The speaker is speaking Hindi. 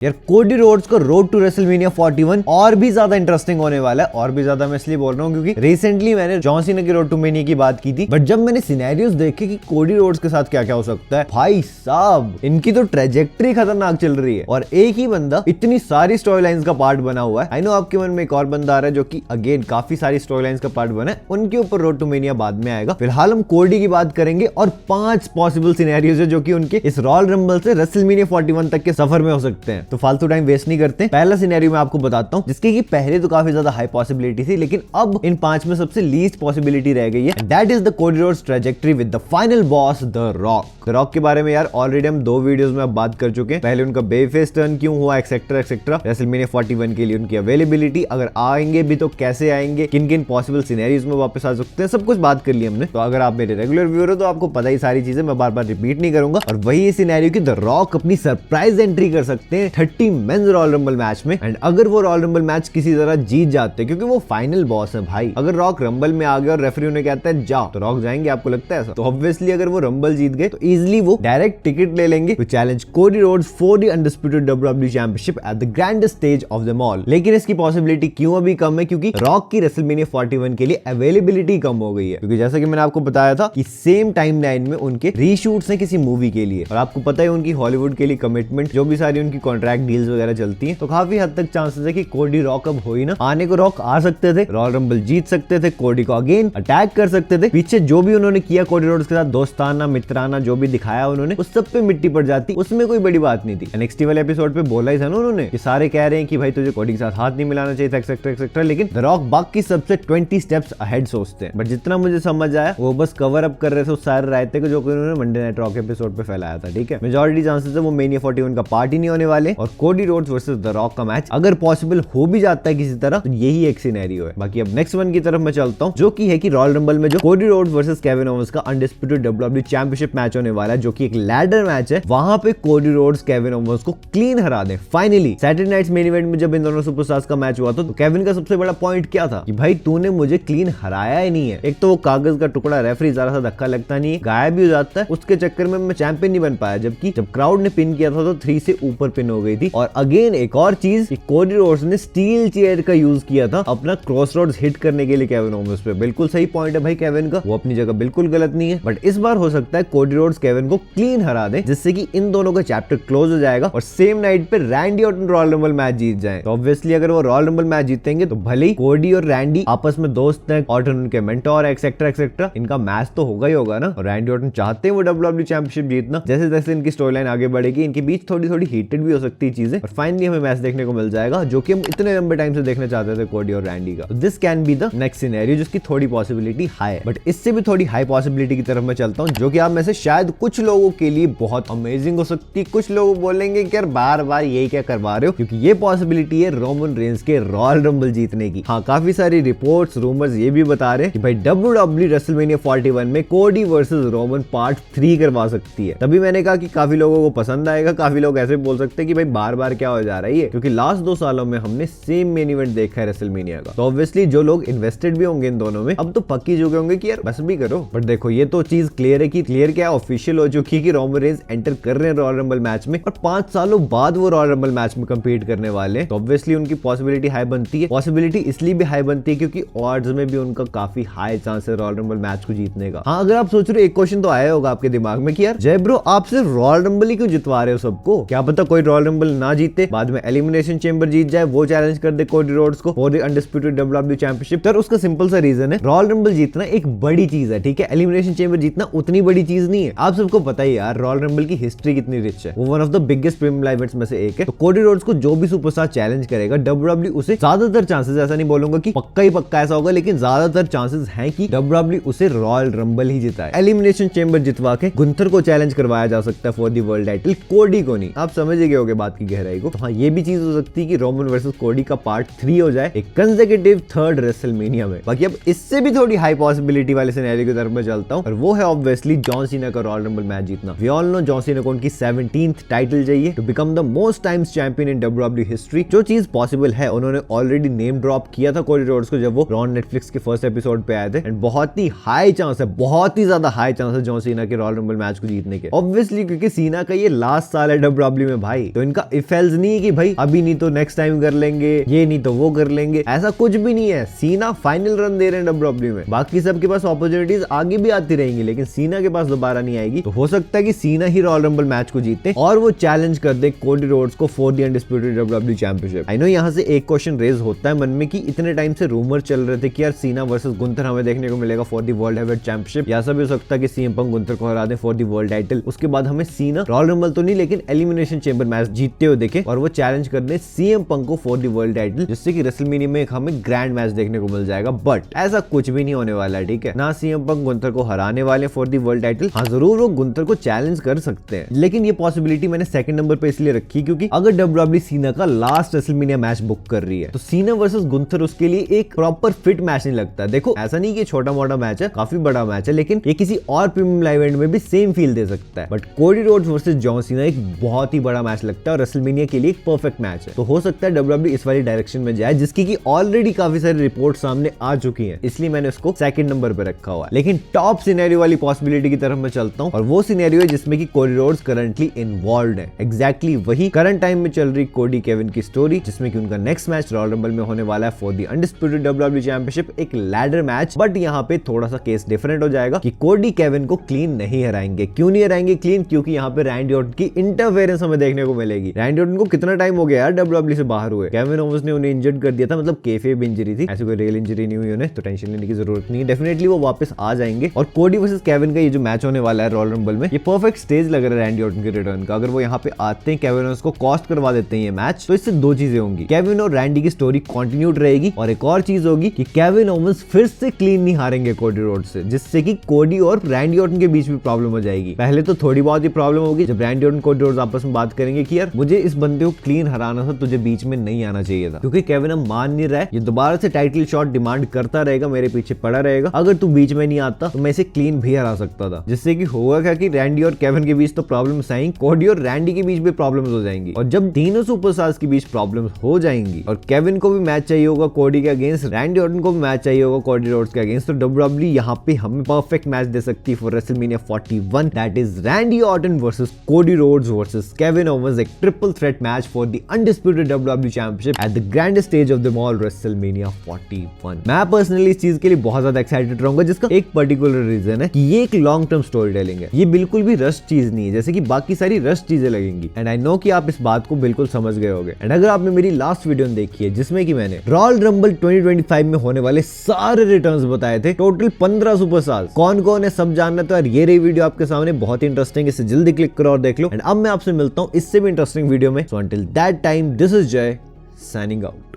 यार कोडी रोड्स का रोड टू रेसलमेनिया 41 और भी ज्यादा इंटरेस्टिंग होने वाला है। और भी ज्यादा मैं इसलिए बोल रहा हूँ क्योंकि रिसेंटली मैंने जॉन सीना की रोड टू मेनिया की बात की थी, बट जब मैंने सिनेरियोस देखे कि कोडी रोड्स के साथ क्या क्या हो सकता है, भाई साहब इनकी तो ट्रेजेक्ट्री खतरनाक चल रही है। और एक ही बंदा इतनी सारी स्टोरी लाइंस का पार्ट बना हुआ है। आई नो आपके मन में एक और बंदा आ रहा है जो कि अगेन काफी सारी स्टोरी लाइंस का पार्ट बना है, उनके ऊपर रोड टू मेनिया बाद में आएगा। फिलहाल हम कोडी की बात करेंगे और 5 पॉसिबल सिनेरियोस है जो कि उनके इस रॉयल रंबल से रेसलमेनिया 41 तक के सफर में हो सकते हैं। तो फालतू टाइम वेस्ट नहीं करते। पहला सिनेरियो मैं आपको बताता हूं जिसकी कि पहले तो काफी ज्यादा हाई पॉसिबिलिटी थी, लेकिन अब इन 5 में सबसे लीस्ट पॉसिबिलिटी रह गई है। That is the Cody Rhodes trajectory with the final boss the rock. Rock के बारे में यार ऑलरेडी हम 2 वीडियोस में अब बात कर चुके हैं। पहले उनका बेफेस टर्न क्यों हुआ, एक्सेट्रा एक्सेट्रा, रेसलमेनिया 41 के लिए उनकी अवेलेबिलिटी, अगर आएंगे भी तो कैसे आएंगे, किन किन पॉसिबल सिनेरियोस में वापस आ सकते हैं, सब कुछ बात कर लिया हमने। तो अगर आप मेरे रेगुलर व्यूअर हो तो आपको पता ही सारी चीजें, मैं बार बार रिपीट नहीं करूंगा। और वही सिनेरियो की द रॉक अपनी सरप्राइज एंट्री कर सकते हैं 30 मेंस रॉयल रंबल मैच में। एंड अगर वो रॉयल रंबल मैच किसी तरह जीत जाते, क्योंकि वो फाइनल बॉस है भाई, अगर रॉक रंबल में आ गया और रेफरी उन्हें कहता है जाओ, तो रॉक जाएंगे? आपको लगता है ऐसा? तो ऑब्वियसली अगर वो रंबल जीत गए तो इजीली वो डायरेक्ट टिकट ले लेंगे to challenge Cody Rhodes for the undisputed WWE championship at the grandest stage of them all. लेकिन इसकी पॉसिबिलिटी क्यों अभी कम है? क्योंकि रॉक की रेसलमेनिया 41 के लिए अवेलेबिलिटी कम हो गई है। क्योंकि जैसा कि मैंने आपको बताया था कि सेम टाइमलाइन में उनके रीशूट्स हैं किसी मूवी के लिए, और आपको पता है उनकी हॉलीवुड के लिए कमिटमेंट, जो भी सारी उनकी कॉन्ट्रैक्ट डील्स वगैरह चलती हैं, तो काफी हद तक चांसेस है कि कोडी रॉक अब हो ही ना। आने को रॉक आ सकते थे, रॉयल रंबल जीत सकते थे, कोडी को अगेन अटैक कर सकते थे। पीछे जो भी उन्होंने किया कोडी रोड्स के साथ, दोस्ताना मित्राना जो भी दिखाया उन्होंने, उस सब पे मिट्टी पड़ जाती, उसमें कोई बड़ी बात नहीं थी। एनएक्सटी वाले एपिसोड पे बोला ही था ना उन्होंने कि सारे कह रहे हैं कि भाई तुझे कोडी के साथ हाथ नहीं मिलाना चाहिए था, एक्सेट्रा एक्सेट्रा, लेकिन द रॉक बाकी सबसे 20 स्टेप्स अहेड सोचते हैं। बट जितना मुझे समझ आया वो बस कवर अप कर रहे थे उस सारे रायते को जो कि उन्होंने मंडे नाइट रॉक एपिसोड पे फैलाया था। ठीक है, मेजॉरिटी चांसेस है वो मेनिया 41 का पार्ट ही नहीं होने वाले, और कोडी रोड्स वर्सेस द रॉक का मैच अगर पॉसिबल हो भी जाता है किसी तरह, तो यही एक सिनेरियो है। बाकी अब नेक्स्ट वन की तरफ मैं चलता हूं, जो कि है कि रॉयल रंबल में जो कोडी रोड्स वर्सेस केविन ओवेंस का अनडिस्प्यूटेड डब्ल्यूडब्ल्यूई चैंपियनशिप मैच होने वाला है, जो कि एक लैडर मैच है, वहां पे कोडी रोड्स केविन ओवेंस को क्लीन हरा दे finally. Saturday night's main event में जब इन दोनों सुपरस्टार्स का मैच हुआ तो केविन का सबसे बड़ा पॉइंट क्या था कि भाई तूने मुझे क्लीन हराया ही नहीं है। एक तो वो कागज का टुकड़ा, रेफरी जरा सा धक्का लगता नहीं है, गायब भी हो जाता है, उसके चक्कर में मैं चैंपियन नहीं बन पाया। जबकि जब क्राउड ने पिन किया था तो 3 से ऊपर पिन हो गई थी। और अगेन एक और चीज, कोडी रोड्स ने स्टील चेयर का यूज किया था अपना क्रॉसरोड्स हिट करने के लिए केविन ओवेंस पे। बिल्कुल सही पॉइंट है भाई केविन का, वो अपनी जगह बिल्कुल गलत नहीं है। बट इस बार हो सकता है कोडी रोड्स केविन को क्लीन हरा दे, जिससे कि इन दोनों का चैप्टर क्लोज हो जाएगा और सेम नाइट पे Randy Orton Royal Rumble match जीत जाए। तो ऑब्वियसली अगर वो रॉयल रंबल मैच जीतेंगे तो भले ही कोडी और रैंडी आपस में दोस्त हैं, ऑर्टन उनके मेंटोर है, एक्सेट्रा एक्सेट्रा, इनका मैच तो होगा ही होगा ना। और रैंडी ऑर्टन चाहते हैं वो डब्ल्यूडब्ल्यूई चैंपियनशिप जीतना। जैसे जैसे इनकी स्टोरी लाइन आगे बढ़ेगी, इनके बीच थोड़ी थोड़ी हीटेड भी हो सकती है चीजें, और फाइनली हमें मैच देखने को मिल जाएगा जो कि हम इतने लंबे टाइम से देखना चाहते थे कोडी और रैंडी का। This can be the next scenario जिसकी थोड़ी पॉसिबिलिटी हाई है। बट इससे भी थोड़ी हाई पॉसिबिलिटी की तरफ मैं चलता हूं, जो कि आप में से शायद कुछ लोगों के लिए बहुत अमेजिंग हो सकती है। कुछ लोग बोलेंगे कि यार बार बार यही क्या करवा रहे हो, क्योंकि ये पॉसिबिलिटी है रोमन रेंस के रॉयल रंबल जीतने की। हाँ, काफी सारी रिपोर्ट्स रूमर्स ये भी बता रहे हैं कि भाई डब्ल्यूडब्ल्यूई रेसलमेनिया 41 में कोडी वर्सेस रोमन पार्ट 3 करवा सकती है। तभी मैंने कहा कि काफी लोगों को पसंद आएगा। काफी लोग ऐसे बोल सकते हैं कि भाई बार बार क्या हो जा रहा है, क्योंकि लास्ट 2 सालों में हमने सेम मेन इवेंट देखा है रेसलमेनिया का। तो ऑब्वियसली जो लोग इन्वेस्टेड भी होंगे इन दोनों में, अब तो पक्की चुके होंगे कि यार बस भी करो। बट देखो ये तो चीज क्लियर है कि क्लियर क्या ऑफिशियल हो चुकी है कि रोमन रेंस एंटर कर रहे हैं रॉयल रंबल मैच में, और 5 सालों बाद वो रॉयल रंबल मैच में कंपीट करने वाले हैं। तो ऑब्वियसली उनकी पॉसिबिलिटी हाई बनती है। पॉसिबिलिटी इसलिए भी हाई बनती है क्योंकि ऑड्स में भी उनका काफी हाई चांस है रॉयल रंबल मैच को जीतने का। हाँ, अगर आप सोच रहे हो, एक क्वेश्चन तो आया होगा आपके दिमाग में कि यार जय ब्रो आप सिर्फ रॉयल रंबल ही क्यों जितवा रहे हो सबको? क्या पता कोई रॉयल रंबल ना जीते, बाद में एलिमिनेशन चेंबर जीत जाए, वो चैलेंज कर दे कोडी रोड्स को for the undisputed WWE championship. तो उसका सिंपल सा रीजन है, रॉयल रंबल जीतना एक बड़ी चीज है, ठीक है, एलिमिनेशन चेंबर जीतना उतनी बड़ी चीज नहीं है। आप सबको पता ही यार रॉयल रंबल की हिस्ट्री कितनी रिच है, वो one of the biggest premium live events में से एक है। तो कोडी रोड्स को जो भी सुपरस्टार चैलेंज करेगा, डब्ल्यूडब्ल्यूई उसे ज्यादातर चांसेस, ऐसा नहीं बोलूंगा कि पक्का ही पक्का ऐसा होगा, लेकिन ज्यादातर चांसेस हैं कि डब्ल्यूडब्ल्यूई उसे रॉयल रंबल ही जिताए। एलिमिनेशन चेंबर जितवा के गुंथर को चैलेंज करवाया जा सकता है फॉर द वर्ल्ड टाइटल, कोडी को नहीं। आप समझ गए होंगे बात की गहराई को। तो हाँ, ये भी चीज हो सकती है कि रोमन वर्सेस कोडी का पार्ट 3 हो जाए एक कंसेक्यूटिव 3rd रेसलमेनिया में। बाकी अब इससे भी थोड़ी हाई पॉसिबिलिटी वाले सिनेरियो की तरफ मैं चलता हूं, और वो है ऑब्वियसली जॉन सीना का रॉयल रंबल मैच जीतना। We all know John Cena को उनकी 17th टाइटल चाहिए to become the most times champion in WWE history. जो चीज पॉसिबल है उन्होंने ऑलरेडी नेम ड्रॉप किया था कोडी रोड्स को जब वो रॉन नेटफ्लिक्स के फर्स्ट एपिसोड पे आए थे, एंड बहुत ही हाई चांस है, बहुत ही ज्यादा हाई चांस है जॉन सीना के रॉयल रंबल मैच को जीतने के। ऑब्वियसली क्योंकि सीना का ये लास्ट साल है डब्ल्यूडब्ल्यूई में भाई, तो इनका इफेल्स नहीं है कि भाई अभी नहीं तो नेक्स्ट टाइम कर लेंगे, ये नहीं तो वो कर लेंगे, ऐसा कुछ भी नहीं है। सीना फाइनल रन दे रहे हैं डब्ल्यूडब्ल्यूई में। बाकी सबके पास अपॉर्चुनिटीज आगे भी आती रहेंगी, लेकिन सीना के पास दोबारा नहीं आएगी। तो हो सकता है कि सीना ही रॉयल रंबल मैच को जीते और वो चैलेंज कर दे कोडी रोड्स को for the undisputed WWE championship. I know यहाँ से एक क्वेश्चन रेज होता है मन में कि इतने टाइम से रूमर चल रहे थे कि यार सीना वर्सेस गुंथर हमें देखने को मिलेगा for the world heavyweight championship, या ऐसा भी हो सकता है कि सीएम पंक गुंथर को हरा दे फॉर द वर्ल्ड टाइटल। उसके बाद हमें सीना रॉयल रंबल तो नहीं लेकिन एलिमिनेशन चेंबर मैच जीतते हुए देखे और वो चैलेंज कर दे सीएम पंक को फॉर द वर्ल्ड टाइटल, जिससे कि रेसलमेनिया में एक हमें ग्रैंड मैच देखने को मिल जाएगा। बट ऐसा कुछ भी नहीं होने वाला है, ठीक है ना। सीएम पंक गुंथर को हराने वाले फॉर द वर्ल्ड टाइटल। हाँ जरूर वो गुंथर को चैलेंज कर सकते हैं, लेकिन ये पॉसिबिलिटी मैंने सेकंड नंबर पे इसलिए रखी क्योंकि अगर डब्ल्यूडब्ल्यूई सीना का लास्ट रेसलमेनिया मैच बुक कर रही है तो सीना वर्सेस गुंथर उसके लिए एक प्रॉपर फिट मैच नहीं लगता। देखो ऐसा नहीं कि छोटा मोटा मैच है, काफी बड़ा मैच है, लेकिन ये किसी और प्रीमियम लाइव इवेंट में भी सेम फील दे सकता है। बट कोडी रोड्स वर्सेस जॉन सीना एक बहुत ही बड़ा मैच लगता है और रेसलमेनिया के लिए एक परफेक्ट मैच है। तो हो सकता है डब्ल्यूडब्ल्यूई इस वाली डायरेक्शन में जाए, जिसकी की ऑलरेडी काफी सारी रिपोर्ट सामने आ चुकी है, इसलिए मैंने उसको सेकंड नंबर पे रखा हुआ है। लेकिन टॉप सिनेरियो वाली पॉसिबिलिटी की तरफ मैं चलता हूं और वो सिनेरियो है जिसमें कि कोडी रोड्स करंटली इन्वॉल्वड है। एग्जैक्टली वही करंट टाइम में चल रही कोडी केविन की स्टोरी, जिसमें कि उनका नेक्स्ट मैच रॉयल रंबल में होने वाला है for the undisputed WWE championship, एक लैडर मैच। बट यहाँ पे थोड़ा सा केस डिफरेंट हो जाएगा कि कोडी केविन को क्लीन नहीं हराएंगे। क्यों नहीं हराएंगे क्लीन? क्योंकि यहाँ पे रैंडी ऑर्टन की इंटरफेरेंस हमें देखने को मिलेगी। रैंडी ऑर्टन को कितना टाइम हो गया यार डब्ल्यूडब्ल्यूई से बाहर हुए, केविन ओवेंस ने उन्हें इंजर्ड कर दिया था, मतलब केफेब इंजरी थी, ऐसी कोई रियल इंजरी नहीं हुई उन्हें, तो टेंशन लेने की जरूरत नहीं है। डेफिनेटली वो वापस आ जाएंगे और कोडी वर्सेस केविन का ये जो मैच होने वाला है रॉयल रंबल में, ये परफेक्ट स्टेज लग रहा है रैंडी ऑर्टन के रिटर्न का। अगर वो यहाँ पे आते हैं, केविन ओवेंस को कॉस्ट करवा देते हैं ये मैच, तो इससे दो चीजें होंगी, केविन और रैंडी की स्टोरी कंटिन्यूड रहेगी और एक और चीज होगी कि केविन ओवेंस फिर से क्लीन नहीं हारेंगे कोडी रोड्स से, जिससे कि कोडी और रैंडी ऑर्टन के बीच में प्रॉब्लम हो जाएगी। पहले तो थोड़ी बहुत ही प्रॉब्लम होगी जब रैंडी ऑर्टन कोडी रोड्स आपस में बात करेंगे कि यार मुझे इस बंदे को क्लीन हराना था, तुझे बीच में नहीं आना चाहिए था, क्योंकि केविन अब मान नहीं रहा है, ये दोबारा से टाइटल शॉट डिमांड करता रहेगा, मेरे पीछे पड़ा रहेगा, अगर तू बीच में नहीं आता तो मैं इसे क्लीन भी हरा सकता था। जिससे कि होगा क्या कि रैंडी और केविन के बीच तो प्रॉब्लम्स आएंगी, कोडी और रैंडी के बीच भी प्रॉब्लम्स हो जाएंगी, और जब तीनों सुपरस्टार्स के बीच प्रॉब्लम्स हो जाएंगी और केविन को भी मैच चाहिए होगा कोडी के अगेंस्ट, रैंडी ऑर्टन को भी मैच चाहिए होगा कोडी रोड्स के अगेंस्ट, तो डब्ल्यूडब्ल्यूई यहाँ पे हमें परफेक्ट मैच दे सकती है for WrestleMania 41, that is Randy Orton versus Cody Rhodes versus Kevin Owens, एक triple threat match for the undisputed WWE championship at the grandest stage of the all, WrestleMania 41। मैं पर्सनली इस चीज के लिए बहुत ज्यादा एक्साइटेड रहूंगा, जिसका एक पर्टिकुलर रीजन है कि ये एक लॉन्ग टर्म स्टोरी टेलिंग है, ये बिल्कुल भी रश चीज नहीं है जैसे कि बाकी सारी रश चीजें लगेंगी। एंड आई नो कि आप इस बात को बिल्कुल समझ गए होंगे। एंड अगर आपने मेरी लास्ट वीडियो देखी है जिसमें कि मैंने रॉयल रंबल 2025 में होने वाले सारे रिटर्न्स बताए थे, टोटल 15 सुपरस्टार्स कौन कौन है सब जानना, तो यार ये रही वीडियो आपके सामने, बहुत ही इंटरेस्टिंग, इसे जल्दी क्लिक करो और देख लो। एंड अब मैं आपसे मिलता हूं इससे भी इंटरेस्टिंग वीडियो में। So until that time, this is जय साइनिंग आउट।